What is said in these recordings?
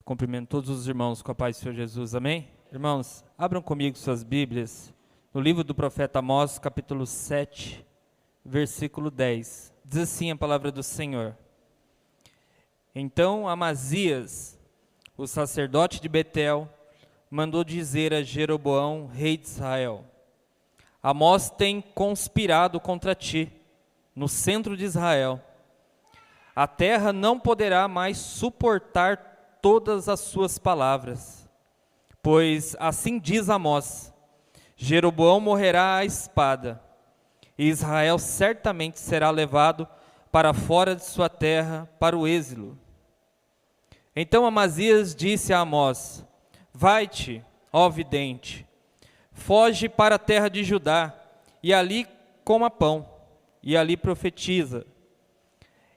Cumprimento todos os irmãos com a paz do Senhor Jesus, amém? Irmãos, abram comigo suas Bíblias, no livro do profeta Amós, capítulo 7, versículo 10. Diz assim a palavra do Senhor: Então Amazias, o sacerdote de Betel, mandou dizer a Jeroboão, rei de Israel: Amós tem conspirado contra ti, no centro de Israel. A terra não poderá mais suportar todas as suas palavras, pois assim diz Amós: Jeroboão morrerá à espada, e Israel certamente será levado para fora de sua terra, para o êxilo. Então Amazias disse a Amós: Vai-te, ó vidente, foge para a terra de Judá, e ali coma pão, e ali profetiza.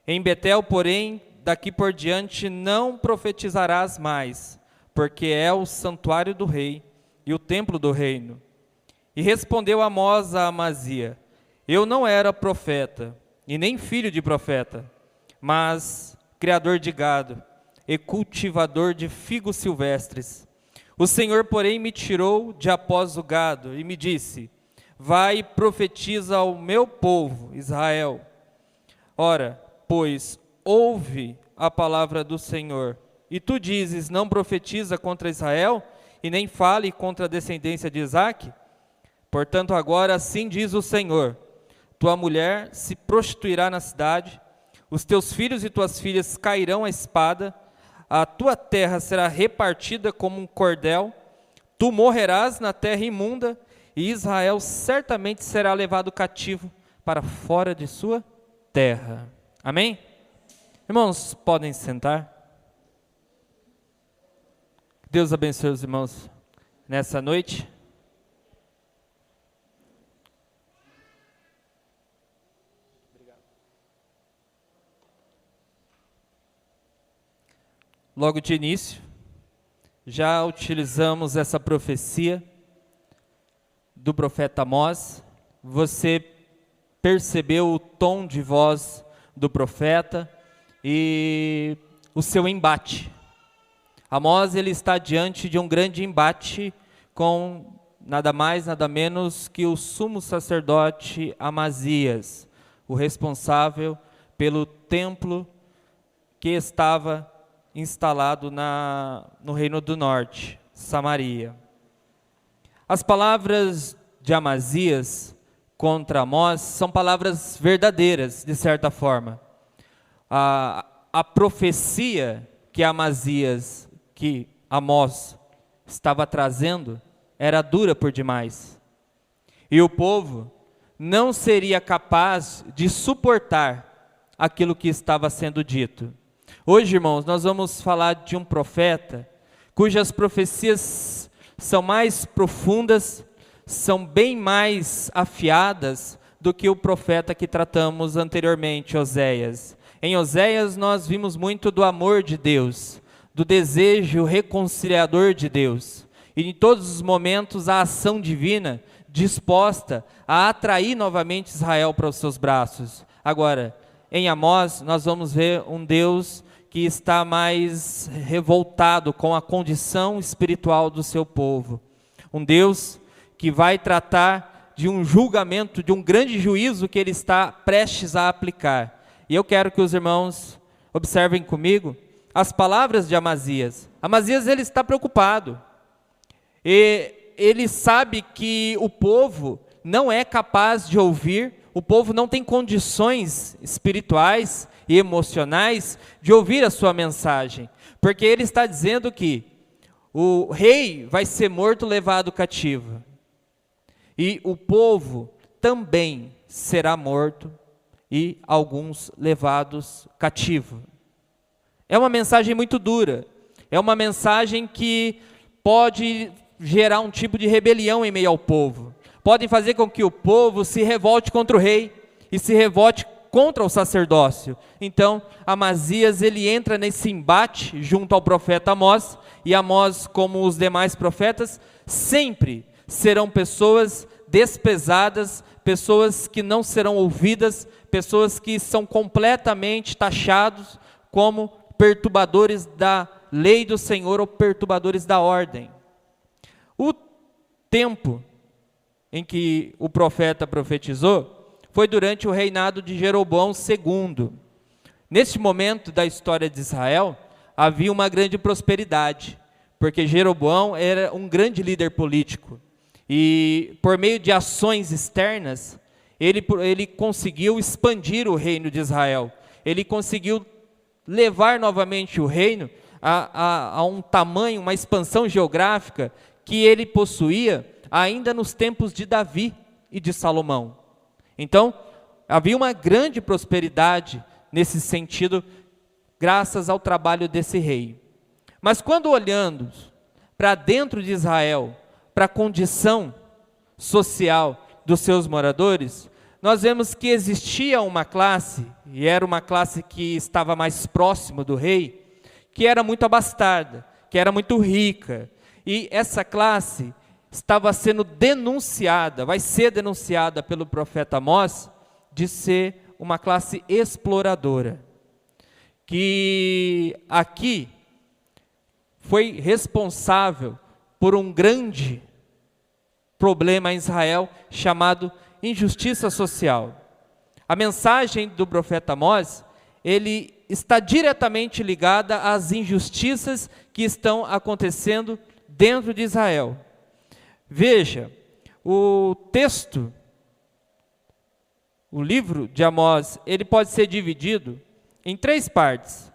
Em Betel, porém, daqui por diante não profetizarás mais, porque é o santuário do rei e o templo do reino. E respondeu Amós a Amazia: Eu não era profeta, e nem filho de profeta, mas criador de gado e cultivador de figos silvestres. O Senhor, porém, me tirou de após o gado e me disse: Vai e profetiza ao meu povo, Israel. Ora, pois, ouve a palavra do Senhor. E tu dizes: Não profetiza contra Israel, e nem fale contra a descendência de Isaque? Portanto, agora assim diz o Senhor: Tua mulher se prostituirá na cidade, os teus filhos e tuas filhas cairão à espada, a tua terra será repartida como um cordel, tu morrerás na terra imunda, e Israel certamente será levado cativo para fora de sua terra. Amém? Irmãos, podem sentar. Deus abençoe os irmãos nessa noite. Logo de início, já utilizamos essa profecia do profeta Amós. Você percebeu o tom de voz do profeta e o seu embate. Amós, ele está diante de um grande embate com nada mais, nada menos que o sumo sacerdote Amazias, o responsável pelo templo que estava instalado no Reino do Norte, Samaria. As palavras de Amazias contra Amós são palavras verdadeiras, de certa forma. A profecia que Amós estava trazendo era dura por demais. E o povo não seria capaz de suportar aquilo que estava sendo dito. Hoje, irmãos, nós vamos falar de um profeta cujas profecias são mais profundas, são bem mais afiadas do que o profeta que tratamos anteriormente, Oséias. Em Oséias nós vimos muito do amor de Deus, do desejo reconciliador de Deus, e em todos os momentos a ação divina disposta a atrair novamente Israel para os seus braços. Agora, em Amós nós vamos ver um Deus que está mais revoltado com a condição espiritual do seu povo. Um Deus que vai tratar de um julgamento, de um grande juízo que ele está prestes a aplicar. E eu quero que os irmãos observem comigo as palavras de Amazias. Amazias, ele está preocupado. E ele sabe que o povo não é capaz de ouvir, o povo não tem condições espirituais e emocionais de ouvir a sua mensagem. Porque ele está dizendo que o rei vai ser morto, levado cativo. E o povo também será morto e alguns levados cativo. É uma mensagem muito dura. É uma mensagem que pode gerar um tipo de rebelião em meio ao povo. Podem fazer com que o povo se revolte contra o rei e se revolte contra o sacerdócio. Então, Amazias, ele entra nesse embate junto ao profeta Amós, e Amós, como os demais profetas, sempre serão pessoas desprezadas, pessoas que não serão ouvidas, pessoas que são completamente taxados como perturbadores da lei do Senhor ou perturbadores da ordem. O tempo em que o profeta profetizou foi durante o reinado de Jeroboão II. Neste momento da história de Israel, havia uma grande prosperidade, porque Jeroboão era um grande líder político. E por meio de ações externas, ele conseguiu expandir o reino de Israel. Ele conseguiu levar novamente o reino a um tamanho, uma expansão geográfica que ele possuía ainda nos tempos de Davi e de Salomão. Então, havia uma grande prosperidade nesse sentido, graças ao trabalho desse rei. Mas quando olhamos para dentro de Israel, para a condição social dos seus moradores, nós vemos que existia uma classe, e era uma classe que estava mais próximo do rei, que era muito abastada, que era muito rica, e essa classe estava sendo denunciada, vai ser denunciada pelo profeta Amós, de ser uma classe exploradora, que aqui foi responsável por um grande problema em Israel, chamado injustiça social. A mensagem do profeta Amós, ele está diretamente ligada às injustiças que estão acontecendo dentro de Israel. Veja, o texto, o livro de Amós, ele pode ser dividido em 3 partes.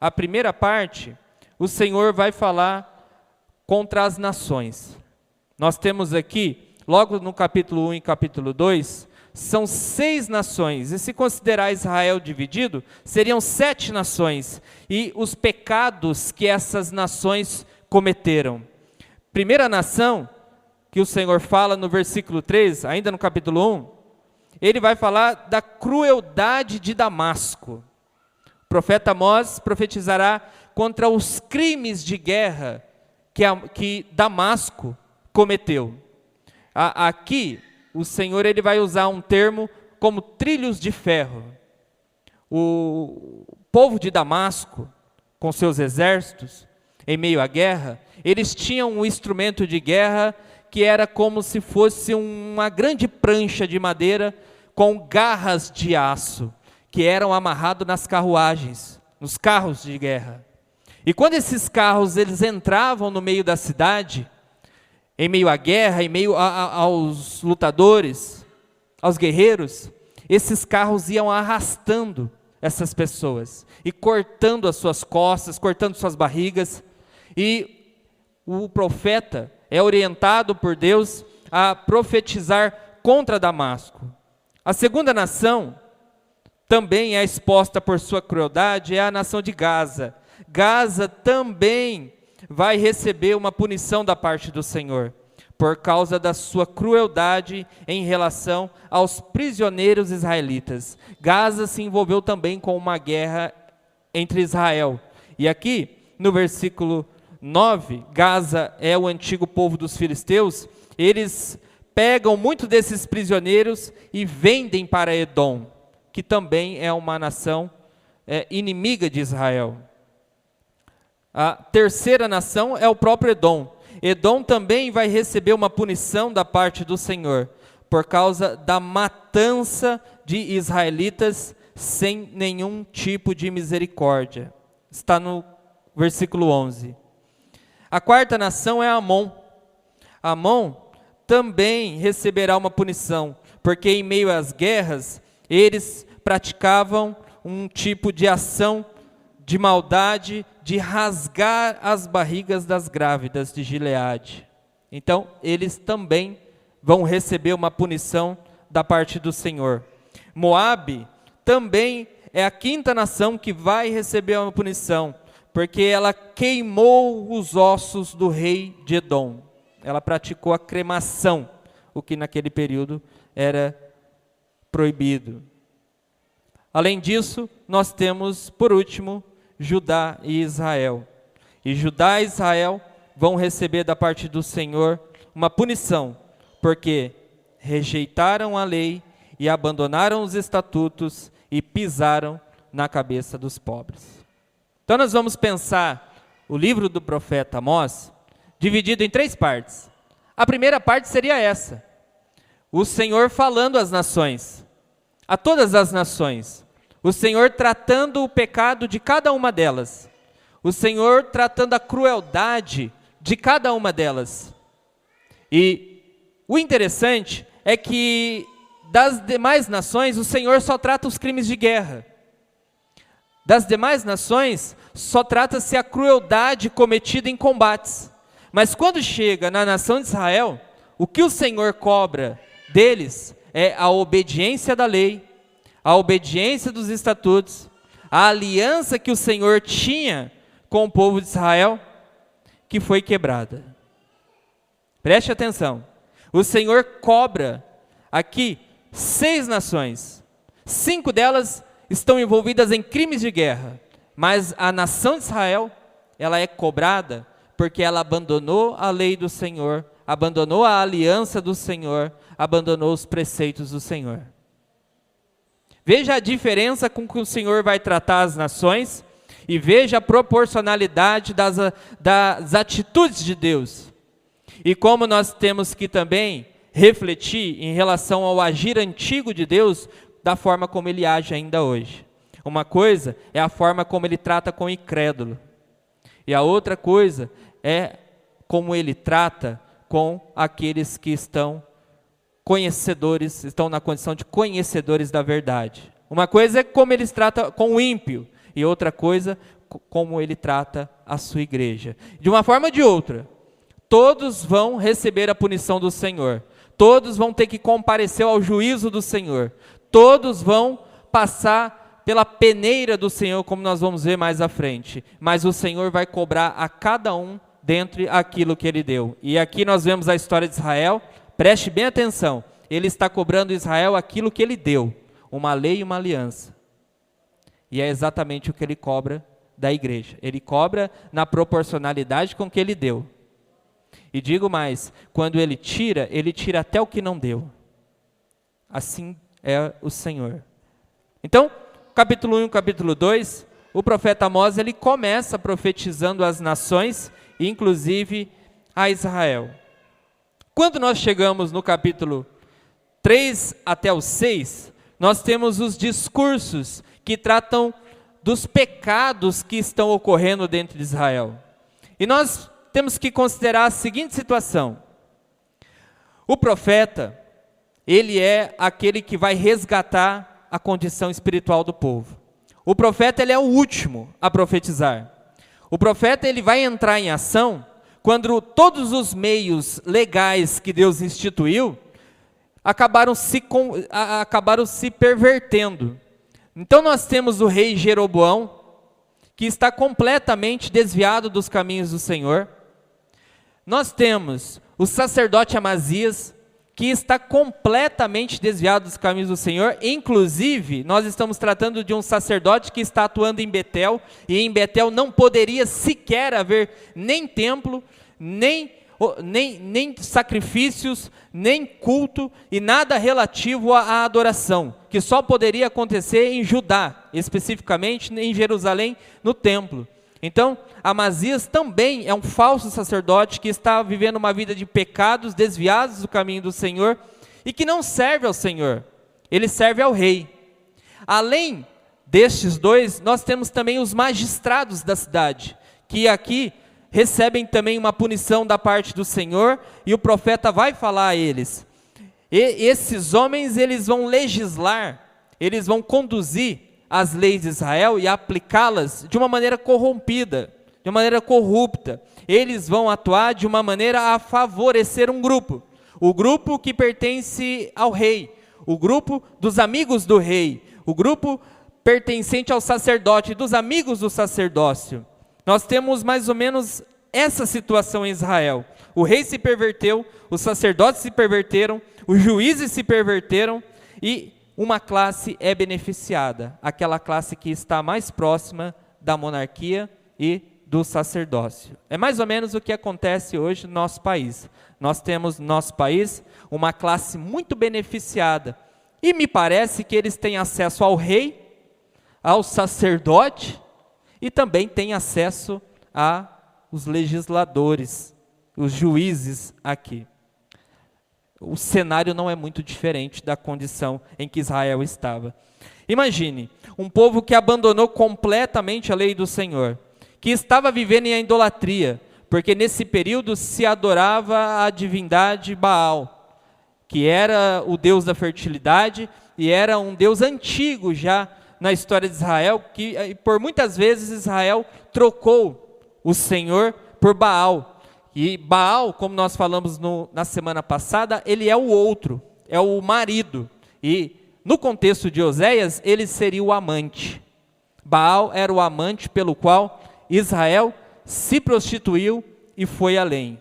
A primeira parte, o Senhor vai falar contra as nações. Nós temos aqui, logo no capítulo 1 e capítulo 2, são 6 nações, e se considerar Israel dividido, seriam 7 nações, e os pecados que essas nações cometeram. Primeira nação, que o Senhor fala no versículo 3, ainda no capítulo 1, ele vai falar da crueldade de Damasco. O profeta Amós profetizará contra os crimes de guerra que Damasco cometeu. Aqui, o Senhor ele vai usar um termo como trilhos de ferro. O povo de Damasco, com seus exércitos, em meio à guerra, eles tinham um instrumento de guerra que era como se fosse uma grande prancha de madeira com garras de aço, que eram amarrados nas carruagens, nos carros de guerra. E quando esses carros eles entravam no meio da cidade, em meio à guerra, em meio aos lutadores, aos guerreiros, esses carros iam arrastando essas pessoas e cortando as suas costas, cortando suas barrigas. E o profeta é orientado por Deus a profetizar contra Damasco. A segunda nação, também é exposta por sua crueldade, é a nação de Gaza. Gaza também vai receber uma punição da parte do Senhor, por causa da sua crueldade em relação aos prisioneiros israelitas. Gaza se envolveu também com uma guerra entre Israel. E aqui, no versículo 9, Gaza é o antigo povo dos filisteus. Eles pegam muito desses prisioneiros e vendem para Edom, que também é uma nação inimiga de Israel. A terceira nação é o próprio Edom. Edom também vai receber uma punição da parte do Senhor, por causa da matança de israelitas sem nenhum tipo de misericórdia. Está no versículo 11. A quarta nação é Amon. Amon também receberá uma punição, porque em meio às guerras, eles praticavam um tipo de ação de maldade, de rasgar as barrigas das grávidas de Gileade. Então, eles também vão receber uma punição da parte do Senhor. Moabe também é a quinta nação que vai receber uma punição, porque ela queimou os ossos do rei de Edom. Ela praticou a cremação, o que naquele período era proibido. Além disso, nós temos, por último, Judá e Israel. E Judá e Israel vão receber da parte do Senhor uma punição, porque rejeitaram a lei e abandonaram os estatutos e pisaram na cabeça dos pobres. Então nós vamos pensar o livro do profeta Amós dividido em 3 partes. A primeira parte seria essa: o Senhor falando às nações, a todas as nações, o Senhor tratando o pecado de cada uma delas, o Senhor tratando a crueldade de cada uma delas. E o interessante é que das demais nações o Senhor só trata os crimes de guerra. Das demais nações só trata-se a crueldade cometida em combates. Mas quando chega na nação de Israel, o que o Senhor cobra deles é a obediência da lei, a obediência dos estatutos, a aliança que o Senhor tinha com o povo de Israel, que foi quebrada. Preste atenção, o Senhor cobra aqui 6 nações, 5 delas estão envolvidas em crimes de guerra, mas a nação de Israel, ela é cobrada porque ela abandonou a lei do Senhor, abandonou a aliança do Senhor, abandonou os preceitos do Senhor. Veja a diferença com que o Senhor vai tratar as nações e veja a proporcionalidade das atitudes de Deus. E como nós temos que também refletir em relação ao agir antigo de Deus, da forma como Ele age ainda hoje. Uma coisa é a forma como Ele trata com o incrédulo, e a outra coisa é como Ele trata com aqueles que estão conhecedores, estão na condição de conhecedores da verdade. Uma coisa é como Ele trata com o ímpio, e outra coisa, como Ele trata a sua igreja. De uma forma ou de outra, todos vão receber a punição do Senhor, todos vão ter que comparecer ao juízo do Senhor, todos vão passar pela peneira do Senhor, como nós vamos ver mais à frente, mas o Senhor vai cobrar a cada um dentre aquilo que Ele deu. E aqui nós vemos a história de Israel, preste bem atenção, Ele está cobrando Israel aquilo que Ele deu, uma lei e uma aliança, e é exatamente o que Ele cobra da igreja. Ele cobra na proporcionalidade com que Ele deu. E digo mais, quando Ele tira até o que não deu. Assim é o Senhor. Então, capítulo 1 e capítulo 2, o profeta Amós, ele começa profetizando às nações, inclusive a Israel. Quando nós chegamos no capítulo 3 até o 6, nós temos os discursos que tratam dos pecados que estão ocorrendo dentro de Israel. E nós temos que considerar a seguinte situação: o profeta, ele é aquele que vai resgatar a condição espiritual do povo. O profeta, ele é o último a profetizar. O profeta, ele vai entrar em ação quando todos os meios legais que Deus instituiu acabaram se pervertendo. Então nós temos o rei Jeroboão, que está completamente desviado dos caminhos do Senhor. Nós temos o sacerdote Amazias, que está completamente desviado dos caminhos do Senhor. Inclusive, nós estamos tratando de um sacerdote que está atuando em Betel, e em Betel não poderia sequer haver nem templo, nem sacrifícios, nem culto, e nada relativo à adoração, que só poderia acontecer em Judá, especificamente em Jerusalém, no templo. Então, Amazias também é um falso sacerdote que está vivendo uma vida de pecados, desviados do caminho do Senhor, e que não serve ao Senhor, ele serve ao rei. Além destes dois, nós temos também os magistrados da cidade, que aqui recebem também uma punição da parte do Senhor, e o profeta vai falar a eles. E esses homens, eles vão legislar, eles vão conduzir as leis de Israel e aplicá-las de uma maneira corrompida, de uma maneira corrupta. Eles vão atuar de uma maneira a favorecer um grupo, o grupo que pertence ao rei, o grupo dos amigos do rei, o grupo pertencente ao sacerdote, dos amigos do sacerdócio. Nós temos mais ou menos essa situação em Israel. O rei se perverteu, os sacerdotes se perverteram, os juízes se perverteram, e uma classe é beneficiada, aquela classe que está mais próxima da monarquia e do sacerdócio. É mais ou menos o que acontece hoje no nosso país. Nós temos no nosso país uma classe muito beneficiada, e me parece que eles têm acesso ao rei, ao sacerdote, e também têm acesso a os legisladores, os juízes aqui. O cenário não é muito diferente da condição em que Israel estava. Imagine, um povo que abandonou completamente a lei do Senhor, que estava vivendo em idolatria, porque nesse período se adorava a divindade Baal, que era o deus da fertilidade e era um deus antigo já na história de Israel, que por muitas vezes Israel trocou o Senhor por Baal. E Baal, como nós falamos na semana passada, ele é o outro, é o marido. E no contexto de Oséias, ele seria o amante. Baal era o amante pelo qual Israel se prostituiu e foi além.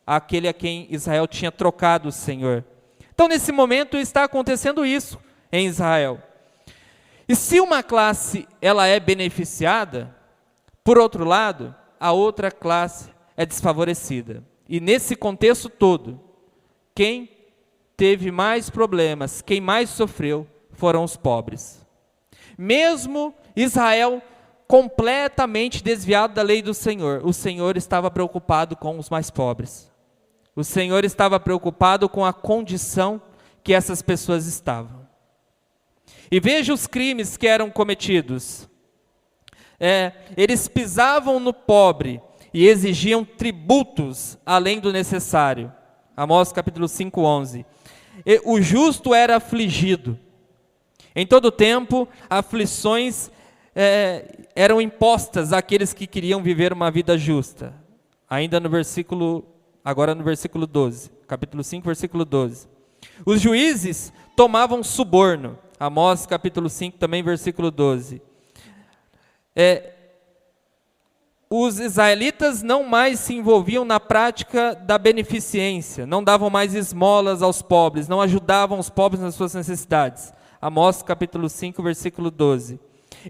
Aquele a quem Israel tinha trocado o Senhor. Então, nesse momento, está acontecendo isso em Israel. E se uma classe ela é beneficiada, por outro lado, a outra classe é desfavorecida. E nesse contexto todo, quem teve mais problemas, quem mais sofreu, foram os pobres. Mesmo Israel completamente desviado da lei do Senhor, o Senhor estava preocupado com os mais pobres. O Senhor estava preocupado com a condição que essas pessoas estavam. E veja os crimes que eram cometidos. Eles pisavam no pobre e exigiam tributos além do necessário. Amós capítulo 5, 11. O justo era afligido. Em todo tempo, aflições eram impostas àqueles que queriam viver uma vida justa. Ainda agora no versículo 12, capítulo 5, versículo 12. Os juízes tomavam suborno. Amós capítulo 5, também versículo 12. Os israelitas não mais se envolviam na prática da beneficência, não davam mais esmolas aos pobres, não ajudavam os pobres nas suas necessidades. Amós capítulo 5, versículo 12.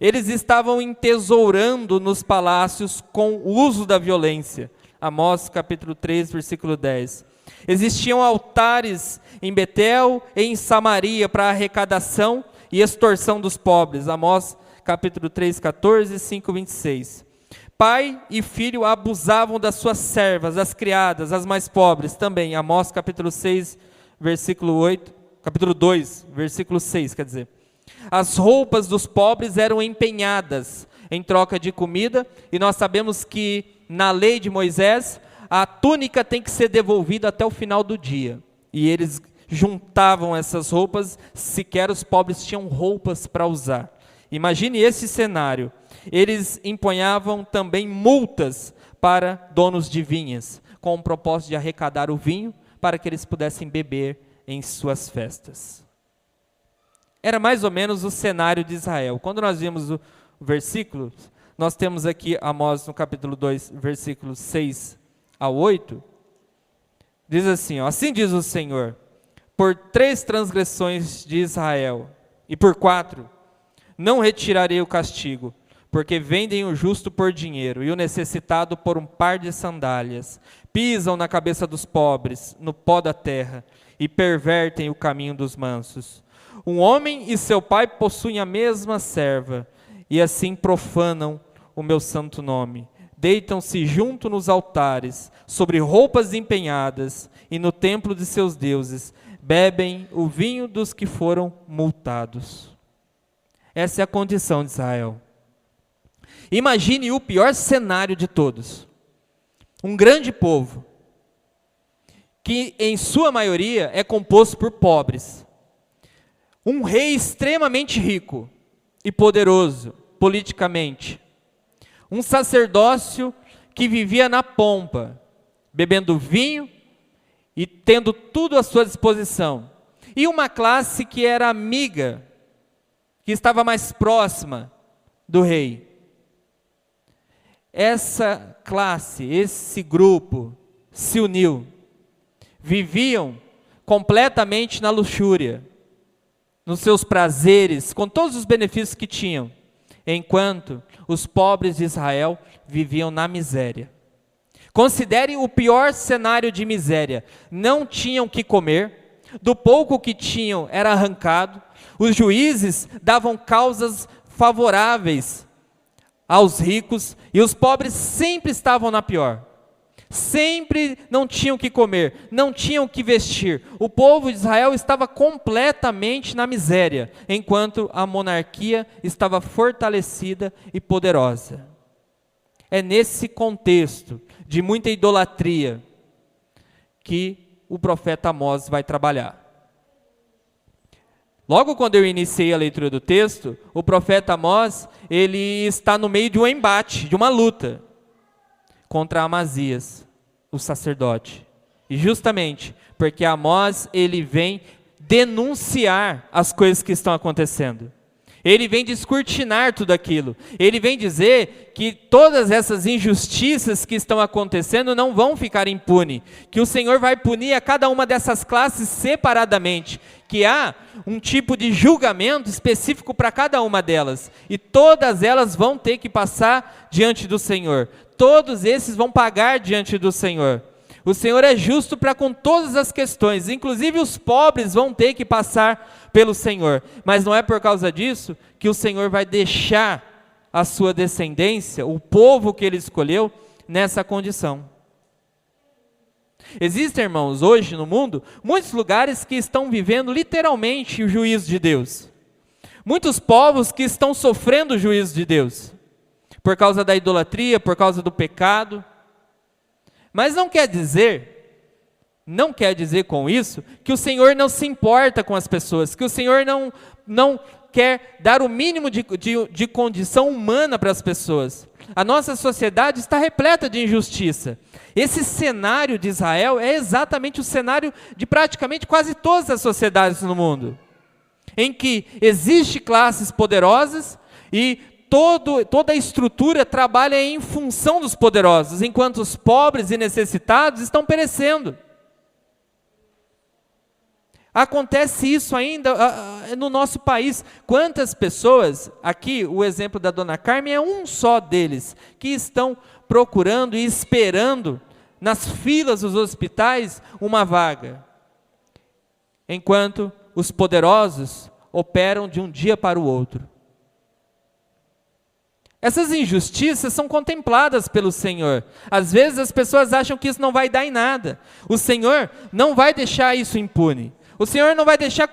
Eles estavam entesourando nos palácios com o uso da violência. Amós capítulo 3, versículo 10. Existiam altares em Betel e em Samaria para arrecadação e extorsão dos pobres. Amós capítulo 3, 14 e 5, 26. Pai e filho abusavam das suas servas, as criadas, as mais pobres também. Amós capítulo 6, versículo 8, capítulo 2, versículo 6, quer dizer. As roupas dos pobres eram empenhadas em troca de comida, e nós sabemos que na lei de Moisés, a túnica tem que ser devolvida até o final do dia. E eles juntavam essas roupas, sequer os pobres tinham roupas para usar. Imagine esse cenário. Eles empunhavam também multas para donos de vinhas, com o propósito de arrecadar o vinho para que eles pudessem beber em suas festas. Era mais ou menos o cenário de Israel. Quando nós vimos o versículo, nós temos aqui Amós no capítulo 2, versículos 6 a 8, diz assim, assim diz o Senhor, por 3 transgressões de Israel, e por 4, não retirarei o castigo, porque vendem o justo por dinheiro, e o necessitado por um par de sandálias, pisam na cabeça dos pobres, no pó da terra, e pervertem o caminho dos mansos. Um homem e seu pai possuem a mesma serva, e assim profanam o meu santo nome. Deitam-se junto nos altares, sobre roupas empenhadas, e no templo de seus deuses, bebem o vinho dos que foram multados. Essa é a condição de Israel. Imagine o pior cenário de todos. Um grande povo, que em sua maioria é composto por pobres. Um rei extremamente rico e poderoso politicamente. Um sacerdócio que vivia na pompa, bebendo vinho e tendo tudo à sua disposição. E uma classe que era amiga, que estava mais próxima do rei. Essa classe, esse grupo se uniu. Viviam completamente na luxúria, nos seus prazeres, com todos os benefícios que tinham, enquanto os pobres de Israel viviam na miséria. Considere o pior cenário de miséria. Não tinham que comer, do pouco que tinham era arrancado, os juízes davam causas favoráveis aos ricos, e os pobres sempre estavam na pior. Sempre não tinham o que comer, não tinham o que vestir. O povo de Israel estava completamente na miséria, enquanto a monarquia estava fortalecida e poderosa. É nesse contexto de muita idolatria que o profeta Amós vai trabalhar. Logo quando eu iniciei a leitura do texto, o profeta Amós, ele está no meio de um embate, de uma luta contra Amazias, o sacerdote. E justamente porque Amós, ele vem denunciar as coisas que estão acontecendo. Ele vem descortinar tudo aquilo. Ele vem dizer que todas essas injustiças que estão acontecendo não vão ficar impunes. Que o Senhor vai punir a cada uma dessas classes separadamente. Que há um tipo de julgamento específico para cada uma delas. E todas elas vão ter que passar diante do Senhor. Todos esses vão pagar diante do Senhor. O Senhor é justo para com todas as questões, inclusive os pobres vão ter que passar pelo Senhor. Mas não é por causa disso que o Senhor vai deixar a sua descendência, o povo que Ele escolheu, nessa condição. Existem, irmãos, hoje no mundo, muitos lugares que estão vivendo literalmente o juízo de Deus. Muitos povos que estão sofrendo o juízo de Deus, por causa da idolatria, por causa do pecado. Mas não quer dizer com isso que o Senhor não se importa com as pessoas, que o Senhor não quer dar o mínimo de condição humana para as pessoas. A nossa sociedade está repleta de injustiça. Esse cenário de Israel é exatamente o cenário de praticamente quase todas as sociedades no mundo, em que existem classes poderosas e toda a estrutura trabalha em função dos poderosos, enquanto os pobres e necessitados estão perecendo. Acontece isso ainda no nosso país. Quantas pessoas, aqui o exemplo da dona Carmen é um só deles, que estão procurando e esperando nas filas dos hospitais uma vaga, enquanto os poderosos operam de um dia para o outro. Essas injustiças são contempladas pelo Senhor. Às vezes as pessoas acham que isso não vai dar em nada. O Senhor não vai deixar isso impune. O Senhor não vai deixar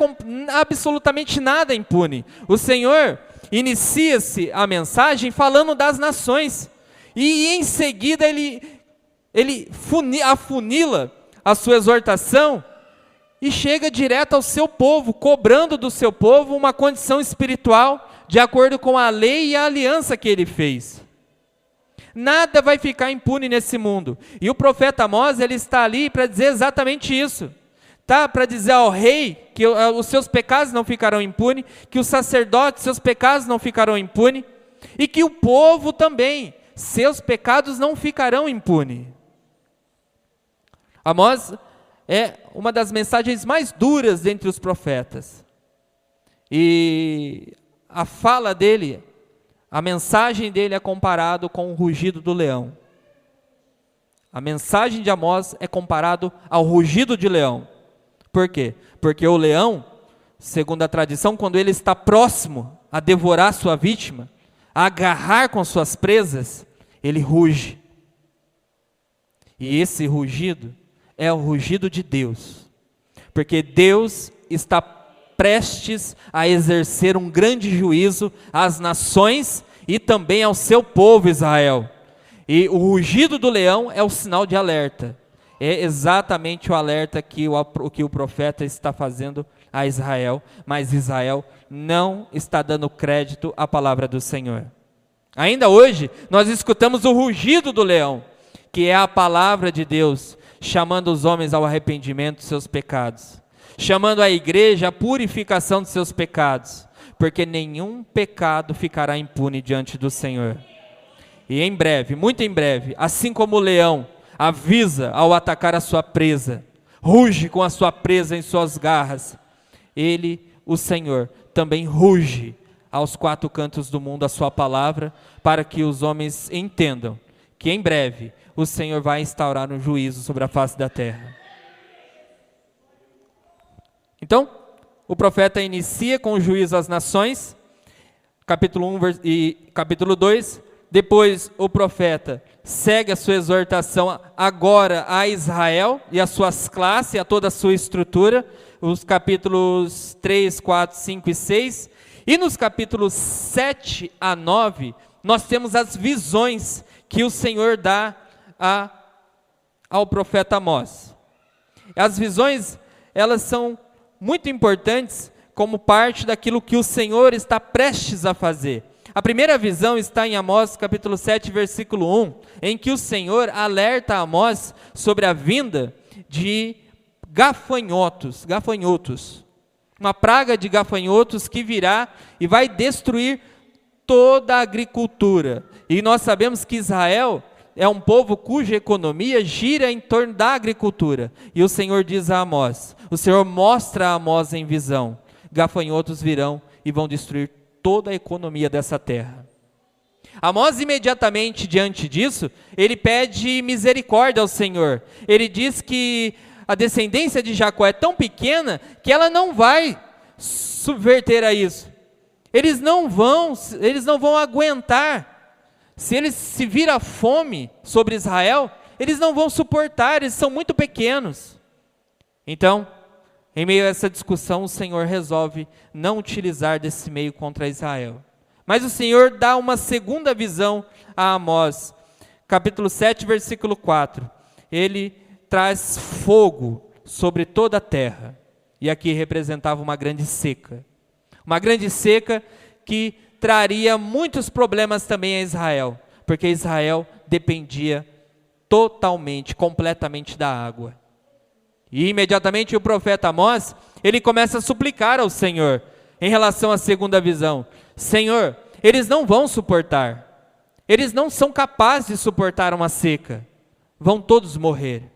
absolutamente nada impune. O Senhor inicia-se a mensagem falando das nações. E em seguida ele afunila a sua exortação e chega direto ao seu povo, cobrando do seu povo uma condição espiritual de acordo com a lei e a aliança que ele fez. Nada vai ficar impune nesse mundo. E o profeta Amós, ele está ali para dizer exatamente isso. Tá? Para dizer ao rei que os seus pecados não ficarão impunes, que os sacerdotes, seus pecados não ficarão impunes, e que o povo também, seus pecados não ficarão impunes. Amós é uma das mensagens mais duras dentre os profetas. E a fala dele, a mensagem dele é comparado com o rugido do leão. A mensagem de Amós é comparado ao rugido de leão. Por quê? Porque o leão, segundo a tradição, quando ele está próximo a devorar sua vítima, a agarrar com suas presas, ele ruge. E esse rugido é o rugido de Deus. Porque Deus está prestes a exercer um grande juízo às nações e também ao seu povo Israel. E o rugido do leão é o sinal de alerta. É exatamente o alerta que o profeta está fazendo a Israel, mas Israel não está dando crédito à palavra do Senhor. Ainda hoje, nós escutamos o rugido do leão, que é a palavra de Deus, chamando os homens ao arrependimento dos seus pecados, chamando a igreja à purificação dos seus pecados, porque nenhum pecado ficará impune diante do Senhor. E em breve, muito em breve, assim como o leão avisa ao atacar a sua presa, ruge com a sua presa em suas garras, ele, o Senhor, também ruge aos quatro cantos do mundo a sua palavra, para que os homens entendam que em breve o Senhor vai instaurar um juízo sobre a face da terra. Então, o profeta inicia com o juízo às nações, capítulo 1 e capítulo 2, depois o profeta segue a sua exortação agora a Israel e as suas classes, e a toda a sua estrutura, os capítulos 3, 4, 5 e 6. E nos capítulos 7 a 9, nós temos as visões que o Senhor dá ao profeta Amós. As visões, elas são muito importantes como parte daquilo que o Senhor está prestes a fazer. A primeira visão está em Amós capítulo 7, versículo 1, em que o Senhor alerta a Amós sobre a vinda de gafanhotos, uma praga de gafanhotos que virá e vai destruir toda a agricultura. E nós sabemos que Israel é um povo cuja economia gira em torno da agricultura. E o Senhor diz a Amós, o Senhor mostra a Amós em visão, gafanhotos virão e vão destruir toda a economia dessa terra. Amós imediatamente diante disso, ele pede misericórdia ao Senhor. Ele diz que a descendência de Jacó é tão pequena que ela não vai subverter a isso. Eles não vão aguentar. Se vir a fome sobre Israel, eles não vão suportar, eles são muito pequenos. Então, em meio a essa discussão, o Senhor resolve não utilizar desse meio contra Israel. Mas o Senhor dá uma segunda visão a Amós, capítulo 7, versículo 4. Ele traz fogo sobre toda a terra. E aqui representava uma grande seca. Uma grande seca que traria muitos problemas também a Israel, porque Israel dependia totalmente, completamente da água. E imediatamente o profeta Amós, ele começa a suplicar ao Senhor, em relação à segunda visão. Senhor, eles não vão suportar, eles não são capazes de suportar uma seca, vão todos morrer.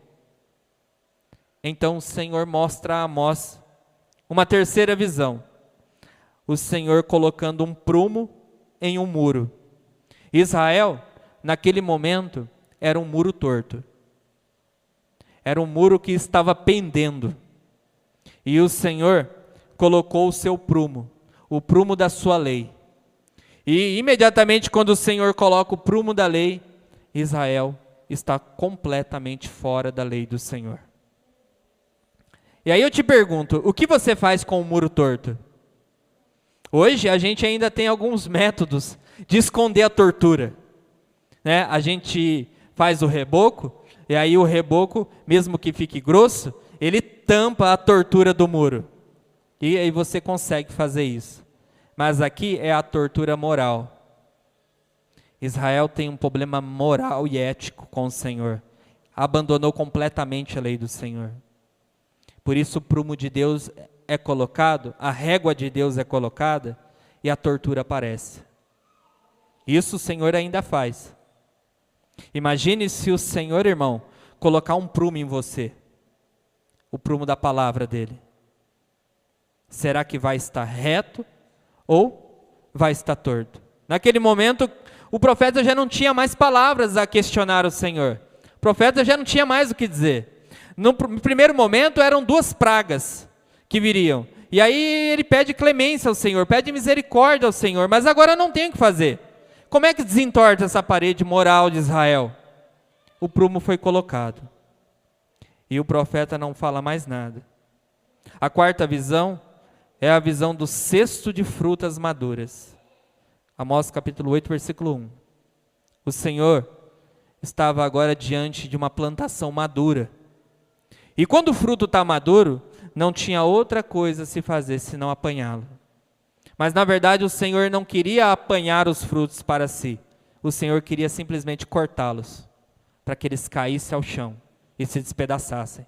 Então o Senhor mostra a Amós uma terceira visão, o Senhor colocando um prumo em um muro. Israel, naquele momento, era um muro torto. Era um muro que estava pendendo. E o Senhor colocou o seu prumo, o prumo da sua lei. E imediatamente quando o Senhor coloca o prumo da lei, Israel está completamente fora da lei do Senhor. E aí eu te pergunto, o que você faz com o muro torto? Hoje a gente ainda tem alguns métodos de esconder a tortura, né? A gente faz o reboco, e aí o reboco, mesmo que fique grosso, ele tampa a tortura do muro. E aí você consegue fazer isso. Mas aqui é a tortura moral. Israel tem um problema moral e ético com o Senhor. Abandonou completamente a lei do Senhor. Por isso o prumo de Deus é colocado, a régua de Deus é colocada e a tortura aparece. Isso o Senhor ainda faz. Imagine se o Senhor, irmão, colocar um prumo em você, o prumo da palavra dele. Será que vai estar reto ou vai estar torto? Naquele momento, o profeta já não tinha mais palavras a questionar o Senhor. O profeta já não tinha mais o que dizer. No primeiro momento eram duas pragas que viriam. E aí ele pede clemência ao Senhor, pede misericórdia ao Senhor, mas agora não tem o que fazer. Como é que desentorta essa parede moral de Israel? O prumo foi colocado. E o profeta não fala mais nada. A quarta visão é a visão do cesto de frutas maduras. Amós capítulo 8, versículo 1. O Senhor estava agora diante de uma plantação madura. E quando o fruto está maduro, não tinha outra coisa a se fazer senão apanhá-lo. Mas na verdade o Senhor não queria apanhar os frutos para si. O Senhor queria simplesmente cortá-los, para que eles caíssem ao chão e se despedaçassem.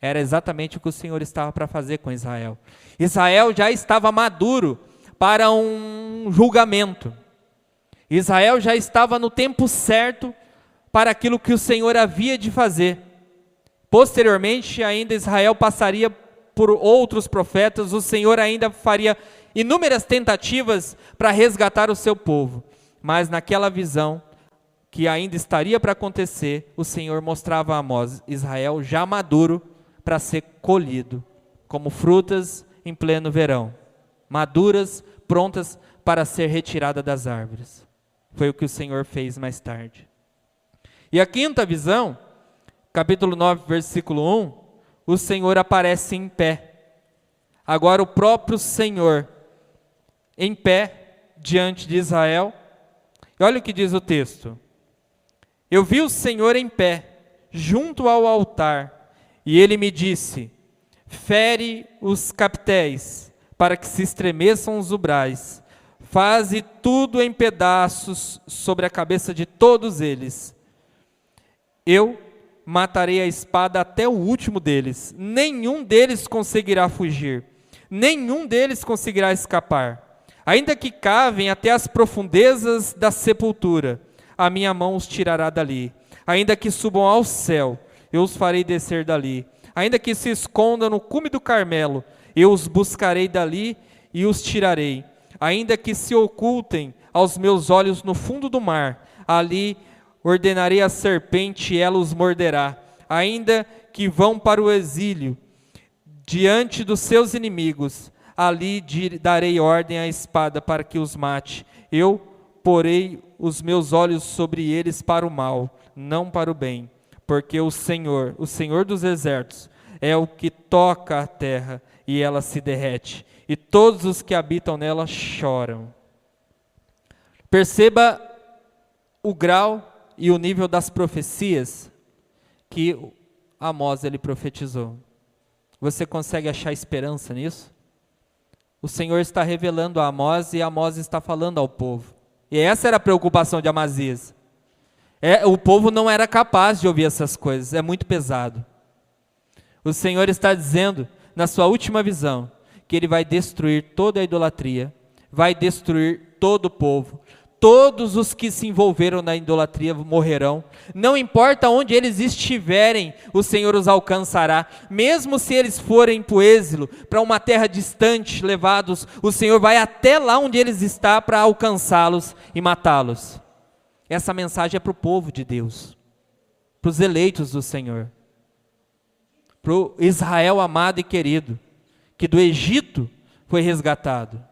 Era exatamente o que o Senhor estava para fazer com Israel. Israel já estava maduro para um julgamento. Israel já estava no tempo certo para aquilo que o Senhor havia de fazer. Posteriormente, ainda Israel passaria por outros profetas, o Senhor ainda faria inúmeras tentativas para resgatar o seu povo. Mas naquela visão que ainda estaria para acontecer, o Senhor mostrava a Amós Israel já maduro para ser colhido, como frutas em pleno verão, maduras, prontas para ser retirada das árvores. Foi o que o Senhor fez mais tarde. E a quinta visão, capítulo 9, versículo 1, o Senhor aparece em pé. Agora o próprio Senhor em pé diante de Israel. E olha o que diz o texto. Eu vi o Senhor em pé, junto ao altar, e ele me disse: fere os capitéis, para que se estremeçam os umbrais. Faze tudo em pedaços sobre a cabeça de todos eles. Eu matarei a espada até o último deles. Nenhum deles conseguirá fugir. Nenhum deles conseguirá escapar. Ainda que cavem até as profundezas da sepultura, a minha mão os tirará dali. Ainda que subam ao céu, eu os farei descer dali. Ainda que se escondam no cume do Carmelo, eu os buscarei dali e os tirarei. Ainda que se ocultem aos meus olhos no fundo do mar, ali ordenarei a serpente e ela os morderá. Ainda que vão para o exílio, diante dos seus inimigos, ali darei ordem à espada para que os mate. Eu porei os meus olhos sobre eles para o mal, não para o bem. Porque o Senhor dos exércitos, é o que toca a terra e ela se derrete. E todos os que habitam nela choram. Perceba o grau e o nível das profecias que Amós ele profetizou. Você consegue achar esperança nisso? O Senhor está revelando a Amós e Amós está falando ao povo. E essa era a preocupação de Amazias. O povo não era capaz de ouvir essas coisas, é muito pesado. O Senhor está dizendo, na sua última visão, que Ele vai destruir toda a idolatria, vai destruir todo o povo. Todos os que se envolveram na idolatria morrerão. Não importa onde eles estiverem, o Senhor os alcançará. Mesmo se eles forem para o êxilo, para uma terra distante, levados, o Senhor vai até lá onde eles estão para alcançá-los e matá-los. Essa mensagem é para o povo de Deus, para os eleitos do Senhor, para o Israel amado e querido, que do Egito foi resgatado.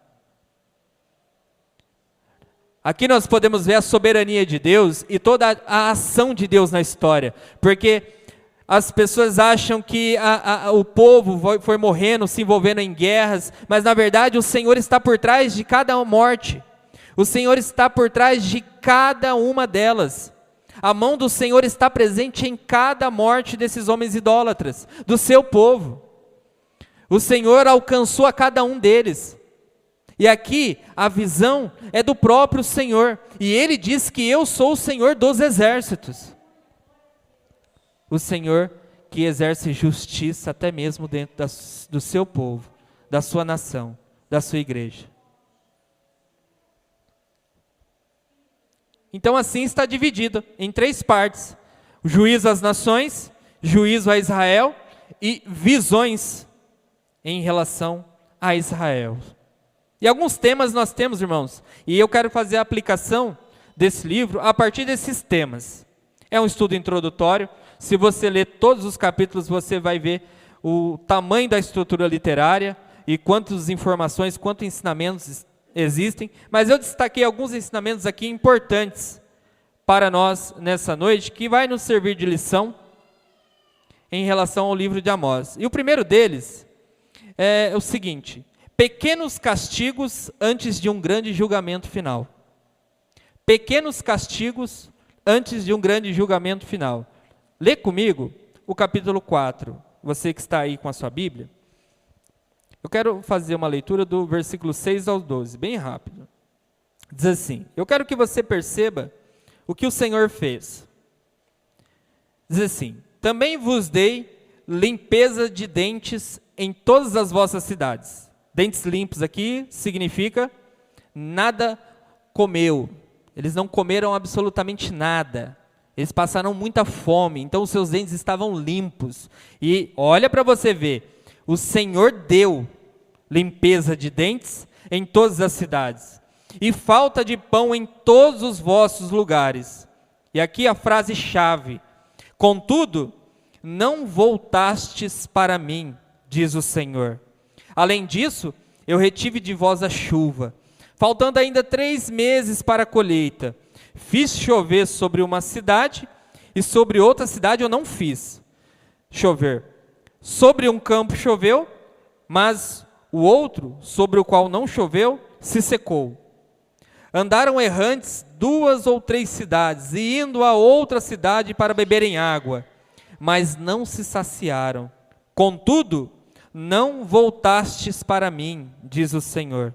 Aqui nós podemos ver a soberania de Deus e toda a ação de Deus na história, porque as pessoas acham que o povo foi morrendo, se envolvendo em guerras, mas na verdade o Senhor está por trás de cada morte, o Senhor está por trás de cada uma delas. A mão do Senhor está presente em cada morte desses homens idólatras, do seu povo. O Senhor alcançou a cada um deles. E aqui a visão é do próprio Senhor. E Ele diz que eu sou o Senhor dos exércitos. O Senhor que exerce justiça até mesmo dentro do seu povo, da sua nação, da sua igreja. Então assim está dividido em 3 partes. O juízo às nações, juízo a Israel e visões em relação a Israel. E alguns temas nós temos, irmãos, e eu quero fazer a aplicação desse livro a partir desses temas. É um estudo introdutório. Se você ler todos os capítulos, você vai ver o tamanho da estrutura literária e quantas informações, quantos ensinamentos existem, mas eu destaquei alguns ensinamentos aqui importantes para nós nessa noite, que vai nos servir de lição em relação ao livro de Amós. E o primeiro deles é o seguinte: pequenos castigos antes de um grande julgamento final. Pequenos castigos antes de um grande julgamento final. Lê comigo o capítulo 4, você que está aí com a sua Bíblia. Eu quero fazer uma leitura do versículo 6 ao 12, bem rápido. Diz assim: eu quero que você perceba o que o Senhor fez. Diz assim: também vos dei limpeza de dentes em todas as vossas cidades. Dentes limpos aqui significa nada comeu. Eles não comeram absolutamente nada. Eles passaram muita fome, então os seus dentes estavam limpos. E olha para você ver. O Senhor deu limpeza de dentes em todas as cidades, e falta de pão em todos os vossos lugares. E aqui a frase-chave: contudo, não voltastes para mim, diz o Senhor. Além disso, eu retive de vós a chuva, faltando ainda 3 meses para a colheita. Fiz chover sobre uma cidade, e sobre outra cidade eu não fiz chover. Sobre um campo choveu, mas o outro, sobre o qual não choveu, se secou. Andaram errantes 2 ou 3 cidades, e indo a outra cidade para beberem água, mas não se saciaram. Contudo, não voltastes para mim, diz o Senhor.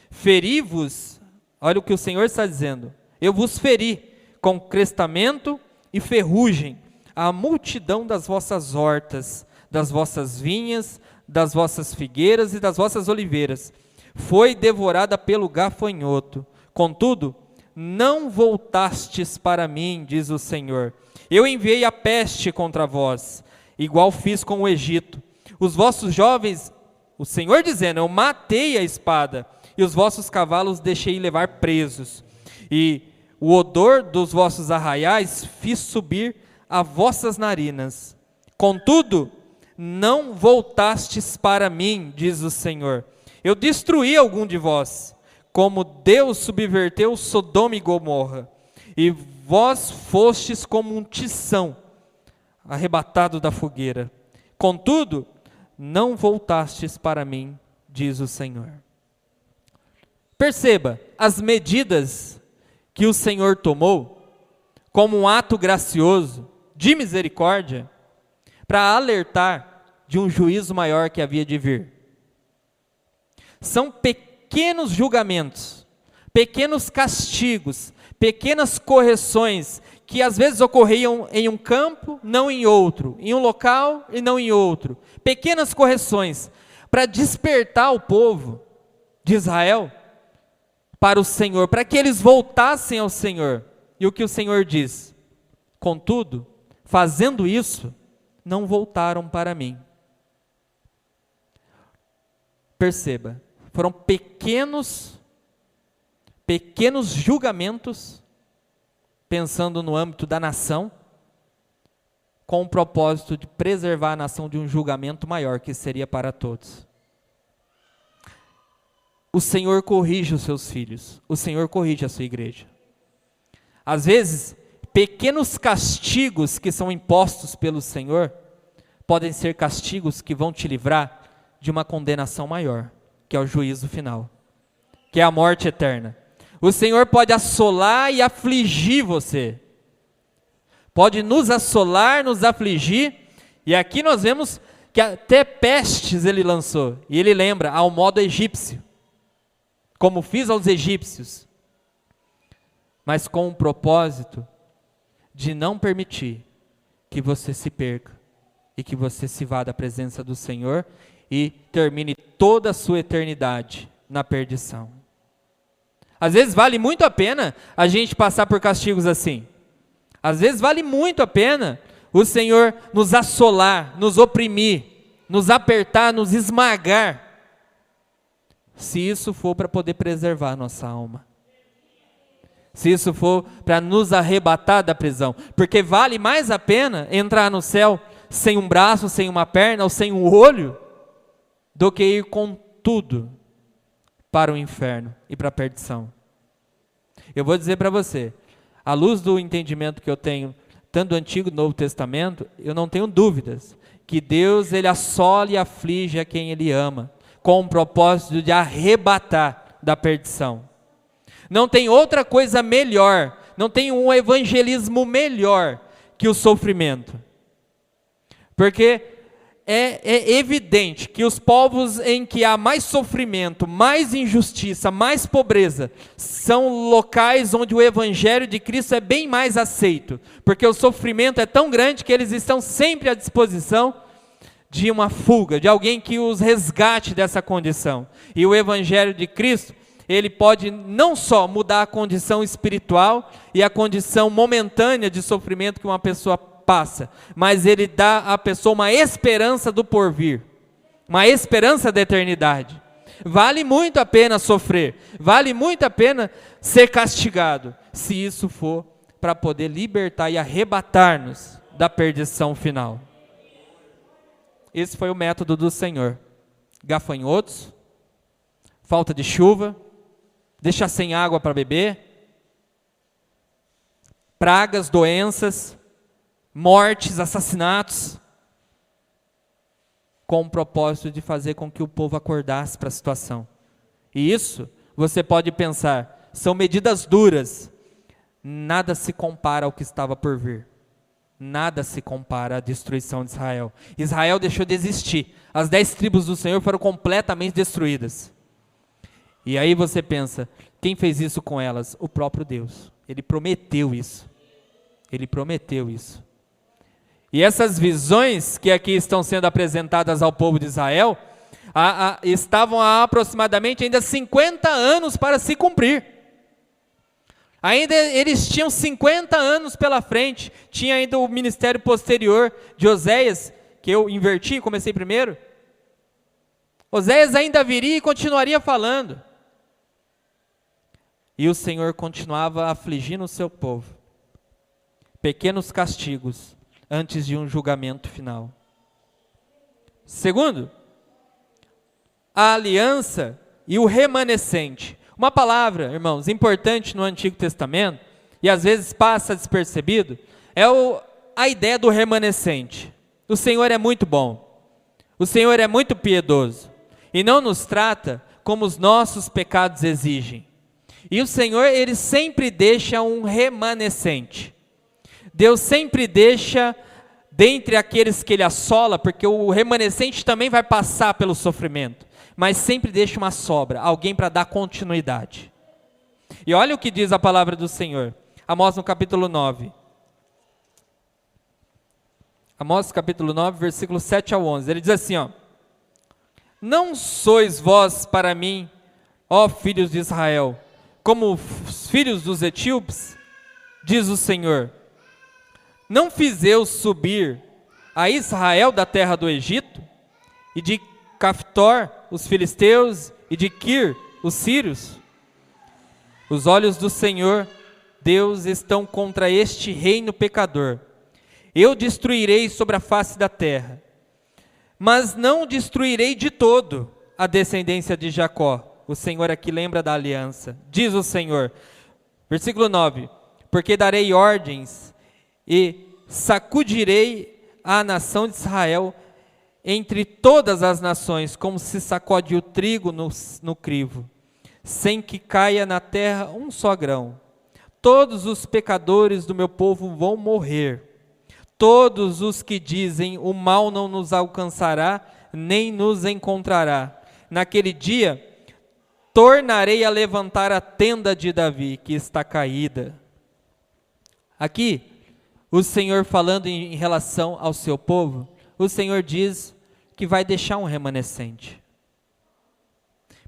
Feri-vos, olha o que o Senhor está dizendo, eu vos feri com crestamento e ferrugem, a multidão das vossas hortas, das vossas vinhas, das vossas figueiras e das vossas oliveiras, foi devorada pelo gafanhoto. Contudo, não voltastes para mim, diz o Senhor. Eu enviei a peste contra vós, igual fiz com o Egito. Os vossos jovens, o Senhor dizendo, eu matei a espada, e os vossos cavalos deixei levar presos. E o odor dos vossos arraiais fiz subir a vossas narinas. Contudo, não voltastes para mim, diz o Senhor. Eu destruí algum de vós, como Deus subverteu Sodoma e Gomorra, e vós fostes como um tição arrebatado da fogueira. Contudo, não voltastes para mim, diz o Senhor. Perceba as medidas que o Senhor tomou como um ato gracioso, de misericórdia, para alertar de um juízo maior que havia de vir. São pequenos julgamentos, pequenos castigos, pequenas correções que às vezes ocorriam em um campo, não em outro, em um local e não em outro. Pequenas correções para despertar o povo de Israel para o Senhor, para que eles voltassem ao Senhor. E o que o Senhor diz? Contudo, fazendo isso, não voltaram para mim. Perceba, foram pequenos julgamentos, pensando no âmbito da nação, com o propósito de preservar a nação de um julgamento maior, que seria para todos. O Senhor corrige os seus filhos, o Senhor corrige a sua igreja. Às vezes, pequenos castigos que são impostos pelo Senhor, podem ser castigos que vão te livrar de uma condenação maior, que é o juízo final, que é a morte eterna. O Senhor pode assolar e afligir você, pode nos assolar, nos afligir, e aqui nós vemos que até pestes ele lançou, e ele lembra, ao modo egípcio, como fiz aos egípcios, mas com o propósito de não permitir que você se perca, e que você se vá da presença do Senhor, e termine toda a sua eternidade na perdição. Às vezes vale muito a pena a gente passar por castigos assim. Às vezes vale muito a pena o Senhor nos assolar, nos oprimir, nos apertar, nos esmagar, se isso for para poder preservar a nossa alma. Se isso for para nos arrebatar da prisão. Porque vale mais a pena entrar no céu sem um braço, sem uma perna ou sem um olho, do que ir com tudo para o inferno e para a perdição. Eu vou dizer para você, à luz do entendimento que eu tenho, tanto do Antigo e do Novo Testamento, eu não tenho dúvidas que Deus, ele assola e aflige a quem ele ama, com o propósito de arrebatar da perdição. Não tem outra coisa melhor, não tem um evangelismo melhor que o sofrimento. Porque é evidente que os povos em que há mais sofrimento, mais injustiça, mais pobreza, são locais onde o evangelho de Cristo é bem mais aceito, porque o sofrimento é tão grande que eles estão sempre à disposição de uma fuga, de alguém que os resgate dessa condição. E o evangelho de Cristo, ele pode não só mudar a condição espiritual e a condição momentânea de sofrimento que uma pessoa passa, mas ele dá à pessoa uma esperança do porvir, uma esperança da eternidade. Vale muito a pena sofrer, vale muito a pena ser castigado, se isso for para poder libertar e arrebatar-nos da perdição final. Esse foi o método do Senhor. Gafanhotos, falta de chuva, deixar sem água para beber, pragas, doenças, mortes, assassinatos, com o propósito de fazer com que o povo acordasse para a situação. E isso, você pode pensar, são medidas duras, nada se compara ao que estava por vir. Nada se compara à destruição de Israel. Israel deixou de existir. As 10 tribos do Senhor foram completamente destruídas. E aí você pensa, quem fez isso com elas? O próprio Deus. Ele prometeu isso. Ele prometeu isso. E essas visões que aqui estão sendo apresentadas ao povo de Israel, estavam há aproximadamente ainda 50 anos para se cumprir. Ainda eles tinham 50 anos pela frente, tinha ainda o ministério posterior de Oséias, que eu inverti, comecei primeiro. Oséias ainda viria e continuaria falando. E o Senhor continuava afligindo o seu povo. Pequenos castigos antes de um julgamento final. Segundo, a aliança e o remanescente. Uma palavra, irmãos, importante no Antigo Testamento, e às vezes passa despercebido, é a ideia do remanescente. O Senhor é muito bom, o Senhor é muito piedoso, e não nos trata como os nossos pecados exigem. E o Senhor, Ele sempre deixa um remanescente. Deus sempre deixa, dentre aqueles que Ele assola, porque o remanescente também vai passar pelo sofrimento, mas sempre deixa uma sobra, alguém para dar continuidade. E olha o que diz a palavra do Senhor, Amós no capítulo 9. Amós capítulo 9, versículos 7 ao 11, ele diz assim, não sois vós para mim, ó filhos de Israel, como os filhos dos etíopes, diz o Senhor, não fiz eu subir a Israel da terra do Egito, e de Caftor, os filisteus, e de Quir, os sírios? Os olhos do Senhor, Deus, estão contra este reino pecador. Eu destruirei sobre a face da terra, mas não destruirei de todo a descendência de Jacó. O Senhor aqui lembra da aliança. Diz o Senhor, versículo 9, porque darei ordens e sacudirei a nação de Israel entre todas as nações, como se sacode o trigo no crivo, sem que caia na terra um só grão. Todos os pecadores do meu povo vão morrer. Todos os que dizem, o mal não nos alcançará, nem nos encontrará. Naquele dia, tornarei a levantar a tenda de Davi, que está caída. Aqui, o Senhor falando em relação ao seu povo, o Senhor diz que vai deixar um remanescente.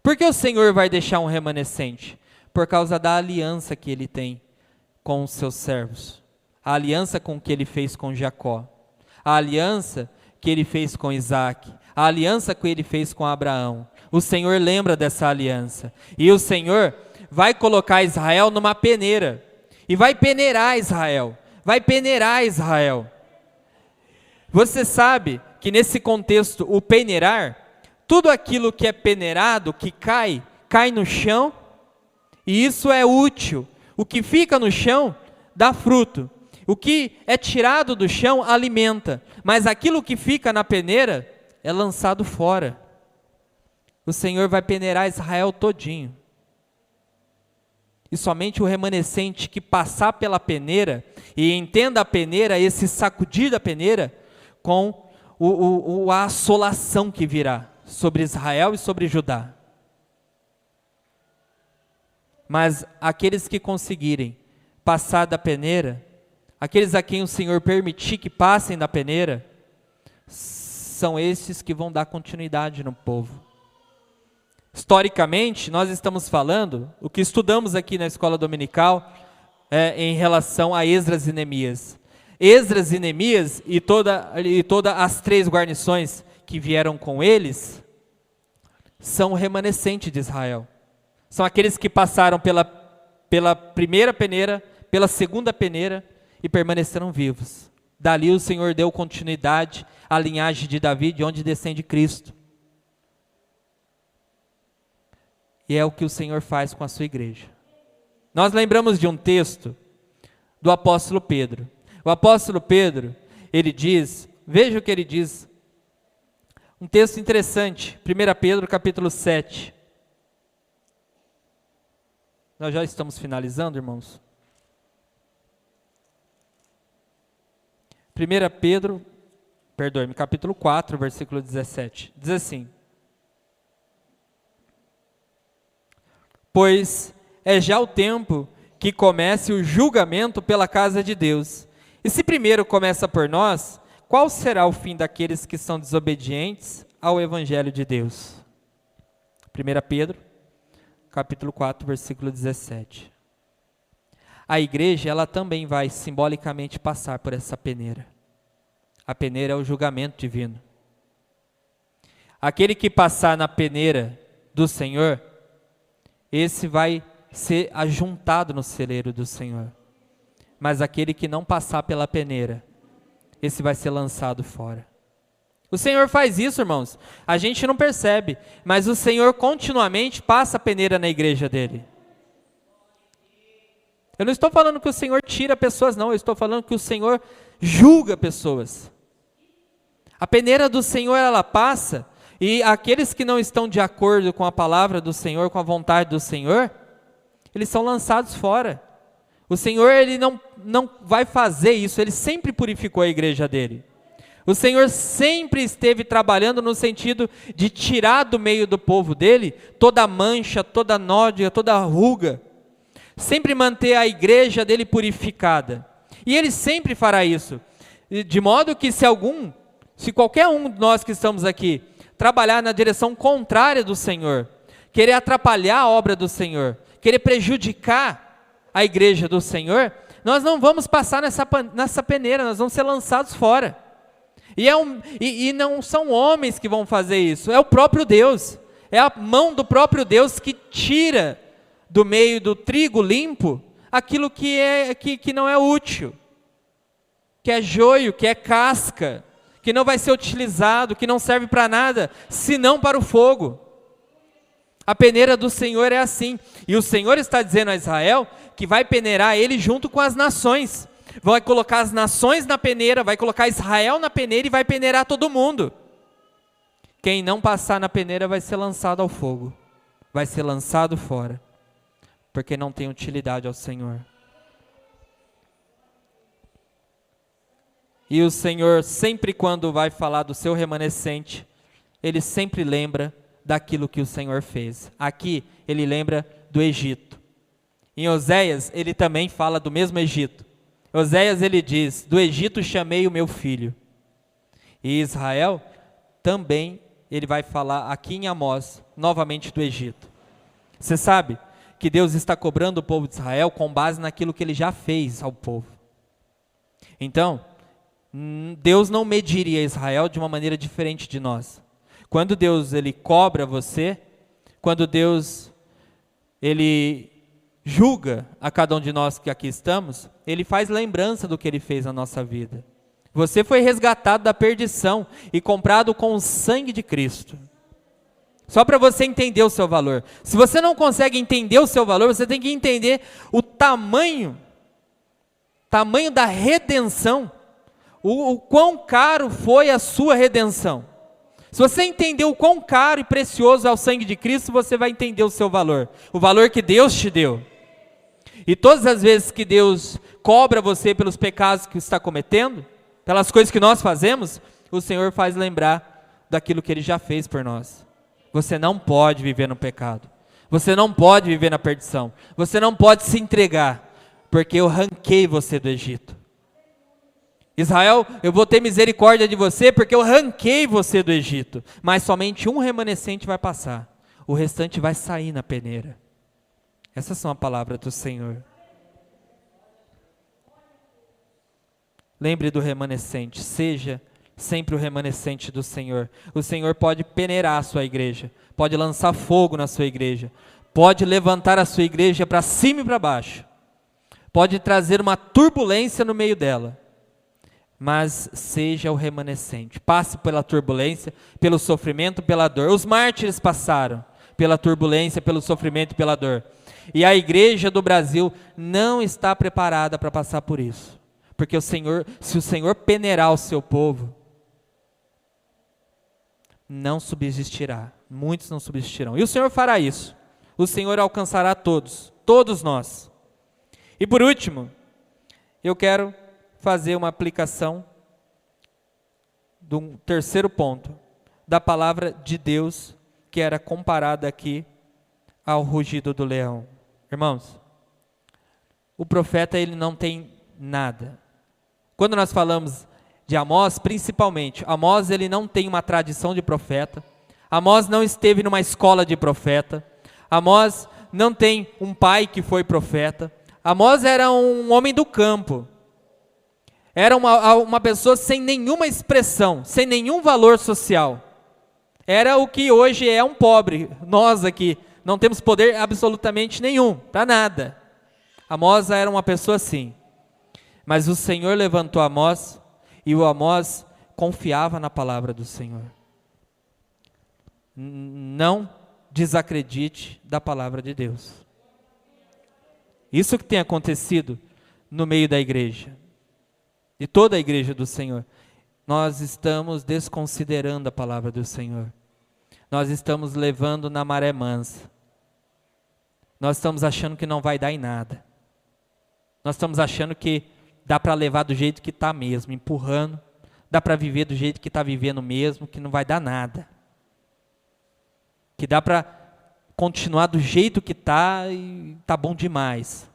Por que o Senhor vai deixar um remanescente? Por causa da aliança que Ele tem com os seus servos. A aliança com que Ele fez com Jacó. A aliança que Ele fez com Isaac. A aliança que Ele fez com Abraão. O Senhor lembra dessa aliança. E o Senhor vai colocar Israel numa peneira. E vai peneirar Israel. Vai peneirar Israel. Você sabe que nesse contexto, o peneirar, tudo aquilo que é peneirado, que cai no chão, e isso é útil. O que fica no chão, dá fruto. O que é tirado do chão, alimenta. Mas aquilo que fica na peneira, é lançado fora. O Senhor vai peneirar Israel todinho. E somente o remanescente que passar pela peneira, e entenda a peneira, esse sacudir da peneira, com a assolação que virá sobre Israel e sobre Judá. Mas aqueles que conseguirem passar da peneira, aqueles a quem o Senhor permitir que passem da peneira, são esses que vão dar continuidade no povo. Historicamente, nós estamos falando, o que estudamos aqui na escola dominical, em relação a Esdras e Neemias. Esdras e Neemias e todas as 3 guarnições que vieram com eles, são o remanescente de Israel. São aqueles que passaram pela primeira peneira, pela segunda peneira e permaneceram vivos. Dali o Senhor deu continuidade à linhagem de Davi, de onde descende Cristo. E é o que o Senhor faz com a sua igreja. Nós lembramos de um texto do apóstolo Pedro. O apóstolo Pedro, ele diz, veja o que ele diz, um texto interessante, 1 Pedro capítulo 7. Nós já estamos finalizando, irmãos. 1 Pedro, perdoe-me, capítulo 4, versículo 17. Diz assim: pois é já o tempo que comece o julgamento pela casa de Deus. E se primeiro começa por nós, qual será o fim daqueles que são desobedientes ao Evangelho de Deus? 1 Pedro, capítulo 4, versículo 17. A igreja, ela também vai simbolicamente passar por essa peneira. A peneira é o julgamento divino. Aquele que passar na peneira do Senhor, esse vai ser ajuntado no celeiro do Senhor. Mas aquele que não passar pela peneira, esse vai ser lançado fora. O Senhor faz isso, irmãos. A gente não percebe, mas o Senhor continuamente passa a peneira na igreja dele. Eu não estou falando que o Senhor tira pessoas, não. Eu estou falando que o Senhor julga pessoas. A peneira do Senhor, ela passa, e aqueles que não estão de acordo com a palavra do Senhor, com a vontade do Senhor, eles são lançados fora. O Senhor, ele não vai fazer isso, ele sempre purificou a igreja dele. O Senhor sempre esteve trabalhando no sentido de tirar do meio do povo dele toda mancha, toda nódoa, toda ruga. Sempre manter a igreja dele purificada. E ele sempre fará isso. De modo que se qualquer um de nós que estamos aqui trabalhar na direção contrária do Senhor, querer atrapalhar a obra do Senhor, querer prejudicar a igreja do Senhor, nós não vamos passar nessa peneira, nós vamos ser lançados fora. E não são homens que vão fazer isso, é o próprio Deus, é a mão do próprio Deus que tira do meio do trigo limpo aquilo que não é útil, que é joio, que é casca, que não vai ser utilizado, que não serve para nada, senão para o fogo. A peneira do Senhor é assim, e o Senhor está dizendo a Israel que vai peneirar ele junto com as nações, vai colocar as nações na peneira, vai colocar Israel na peneira e vai peneirar todo mundo. Quem não passar na peneira vai ser lançado ao fogo, vai ser lançado fora, porque não tem utilidade ao Senhor. E o Senhor, sempre quando vai falar do seu remanescente, ele sempre lembra daquilo que o Senhor fez. Aqui, ele lembra do Egito. Em Oséias, ele também fala do mesmo Egito. Oséias, ele diz: do Egito chamei o meu filho. E Israel, também, ele vai falar aqui em Amós, novamente do Egito. Você sabe que Deus está cobrando o povo de Israel com base naquilo que ele já fez ao povo. Então, Deus não mediria Israel de uma maneira diferente de nós. Quando Deus ele cobra você, quando Deus ele julga a cada um de nós que aqui estamos, ele faz lembrança do que ele fez na nossa vida. Você foi resgatado da perdição e comprado com o sangue de Cristo. Só para você entender o seu valor. Se você não consegue entender o seu valor, você tem que entender o tamanho da redenção, o quão caro foi a sua redenção. Se você entender o quão caro e precioso é o sangue de Cristo, você vai entender o seu valor, o valor que Deus te deu. E todas as vezes que Deus cobra você pelos pecados que está cometendo, pelas coisas que nós fazemos, o Senhor faz lembrar daquilo que Ele já fez por nós. Você não pode viver no pecado, você não pode viver na perdição, você não pode se entregar, porque eu arranquei você do Egito. Israel, eu vou ter misericórdia de você porque eu arranquei você do Egito, mas somente um remanescente vai passar, o restante vai sair na peneira. Essas são as palavras do Senhor. Lembre do remanescente, seja sempre o remanescente do Senhor. O Senhor pode peneirar a sua igreja, pode lançar fogo na sua igreja, pode levantar a sua igreja para cima e para baixo, pode trazer uma turbulência no meio dela, mas seja o remanescente, passe pela turbulência, pelo sofrimento, pela dor. Os mártires passaram pela turbulência, pelo sofrimento e pela dor, e a igreja do Brasil não está preparada para passar por isso, Porque se o Senhor peneirar o seu povo, não subsistirá. Muitos não subsistirão. E o Senhor fará isso. O Senhor alcançará todos, todos nós. E por último, eu quero fazer uma aplicação do terceiro ponto, da palavra de Deus, que era comparada aqui ao rugido do leão. Irmãos, o profeta ele não tem nada. Quando nós falamos de Amós, principalmente, Amós ele não tem uma tradição de profeta, Amós não esteve numa escola de profeta, Amós não tem um pai que foi profeta, Amós era um homem do campo, era uma pessoa sem nenhuma expressão, sem nenhum valor social, era o que hoje é um pobre, nós aqui não temos poder absolutamente nenhum, para nada. Amós era uma pessoa assim, mas o Senhor levantou Amós, e o Amós confiava na palavra do Senhor. Não desacredite da palavra de Deus. Isso que tem acontecido no meio da igreja, de toda a igreja do Senhor. Nós estamos desconsiderando a palavra do Senhor. Nós estamos levando na maré mansa. Nós estamos achando que não vai dar em nada. Nós estamos achando que dá para levar do jeito que está mesmo, empurrando. Dá para viver do jeito que está vivendo mesmo, que não vai dar nada. Que dá para continuar do jeito que está e está bom demais.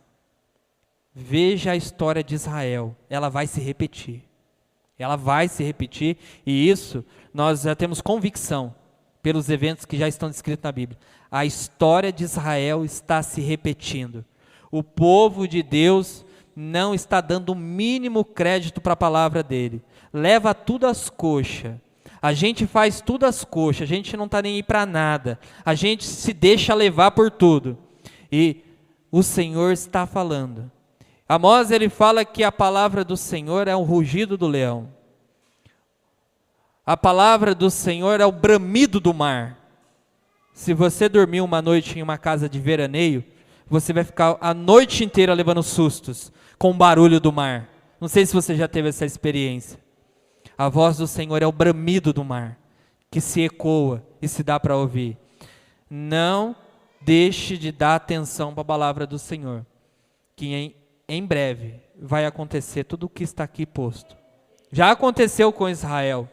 Veja a história de Israel, ela vai se repetir. Ela vai se repetir e isso nós já temos convicção pelos eventos que já estão descritos na Bíblia. A história de Israel está se repetindo. O povo de Deus não está dando o mínimo crédito para a palavra dele. Leva tudo às coxas. A gente faz tudo às coxas, a gente não está nem aí para nada. A gente se deixa levar por tudo. E o Senhor está falando. Amós ele fala que a palavra do Senhor é o rugido do leão. A palavra do Senhor é o bramido do mar. Se você dormir uma noite em uma casa de veraneio, você vai ficar a noite inteira levando sustos com o barulho do mar. Não sei se você já teve essa experiência. A voz do Senhor é o bramido do mar, que se ecoa e se dá para ouvir. Não deixe de dar atenção para a palavra do Senhor, que em breve vai acontecer tudo o que está aqui posto. Já aconteceu com Israel.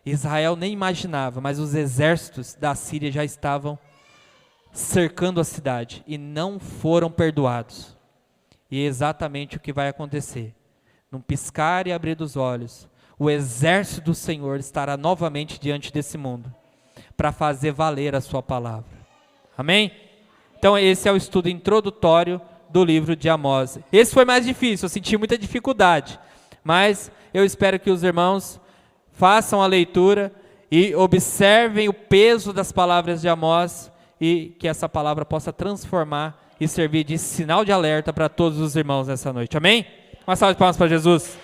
Israel nem imaginava, mas os exércitos da Síria já estavam cercando a cidade e não foram perdoados. E é exatamente o que vai acontecer. Num piscar e abrir dos olhos, o exército do Senhor estará novamente diante desse mundo para fazer valer a sua palavra. Amém? Então esse é o estudo introdutório do livro de Amós. Esse foi mais difícil, eu senti muita dificuldade, mas eu espero que os irmãos façam a leitura e observem o peso das palavras de Amós e que essa palavra possa transformar e servir de sinal de alerta para todos os irmãos nessa noite. Amém? Uma salva de palmas para Jesus.